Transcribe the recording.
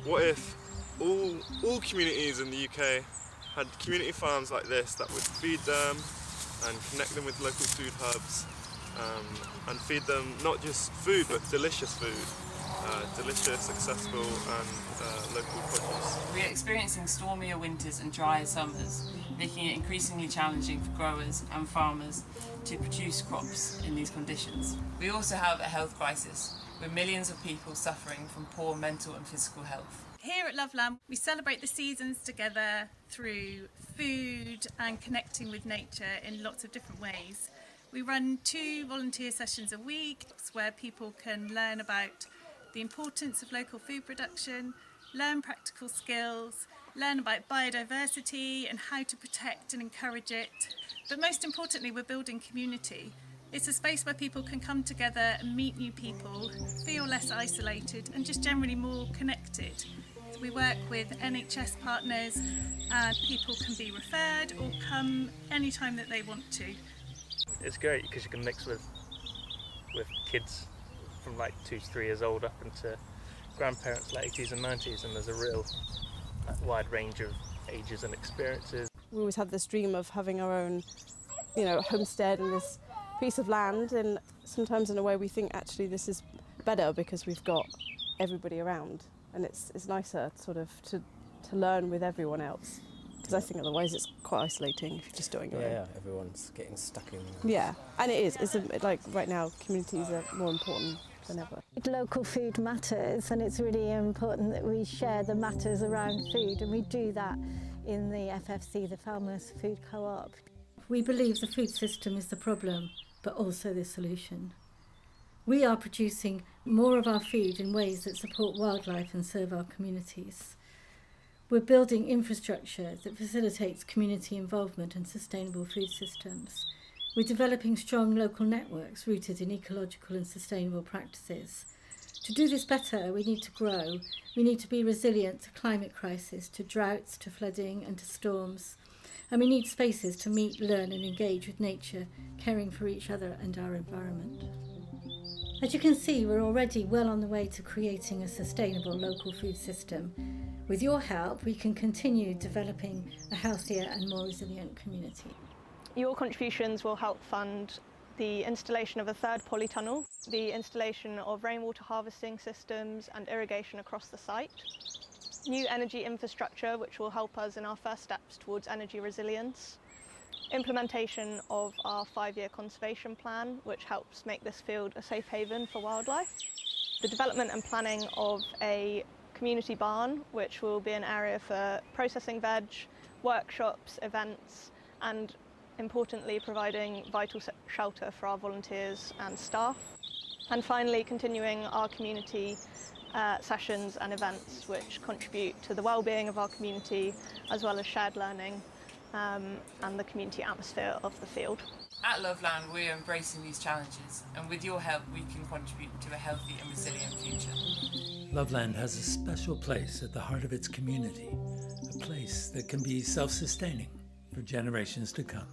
what if all communities in the UK had community farms like this that would feed them and connect them with local food hubs, and feed them not just food but delicious food, delicious, accessible and local produce. We are experiencing stormier winters and drier summers, making it increasingly challenging for growers and farmers to produce crops in these conditions. We also have a health crisis, with millions of people suffering from poor mental and physical health. Here at Loveland, we celebrate the seasons together through food and connecting with nature in lots of different ways. We run 2 volunteer sessions a week where people can learn about the importance of local food production, learn practical skills, learn about biodiversity and how to protect and encourage it. But most importantly, we're building community. It's a space where people can come together and meet new people, feel less isolated and just generally more connected. So we work with NHS partners and people can be referred or come anytime that they want to. It's great because you can mix with kids from like 2 to 3 years old up into grandparents like 80s and 90s, and there's a real wide range of ages and experiences. We always had this dream of having our own, homestead and this piece of land, and sometimes in a way we think actually this is better because we've got everybody around, and it's nicer sort of to learn with everyone else, because I think otherwise it's quite isolating if you're just doing it. Yeah, everyone's getting stuck in. Yeah, and it is. It's like right now communities are more important than ever. Local food matters, and it's really important that we share the matters around food, and we do that in the FFC, the Farmers Food Co-op. We believe the food system is the problem, but also the solution. We are producing more of our food in ways that support wildlife and serve our communities. We're building infrastructure that facilitates community involvement and sustainable food systems. We're developing strong local networks rooted in ecological and sustainable practices. To do this better, we need to grow. We need to be resilient to climate crisis, to droughts, to flooding and to storms. And we need spaces to meet, learn and engage with nature, caring for each other and our environment. As you can see, we're already well on the way to creating a sustainable local food system. With your help, we can continue developing a healthier and more resilient community. Your contributions will help fund the installation of a 3rd polytunnel, the installation of rainwater harvesting systems and irrigation across the site, new energy infrastructure which will help us in our first steps towards energy resilience, implementation of our 5-year conservation plan which helps make this field a safe haven for wildlife, the development and planning of a community barn which will be an area for processing veg, workshops, events and importantly providing vital shelter for our volunteers and staff. And finally continuing our community sessions and events which contribute to the well-being of our community as well as shared learning and the community atmosphere of the field. At Loveland, we are embracing these challenges, and with your help we can contribute to a healthy and resilient future. Loveland has a special place at the heart of its community, a place that can be self-sustaining for generations to come.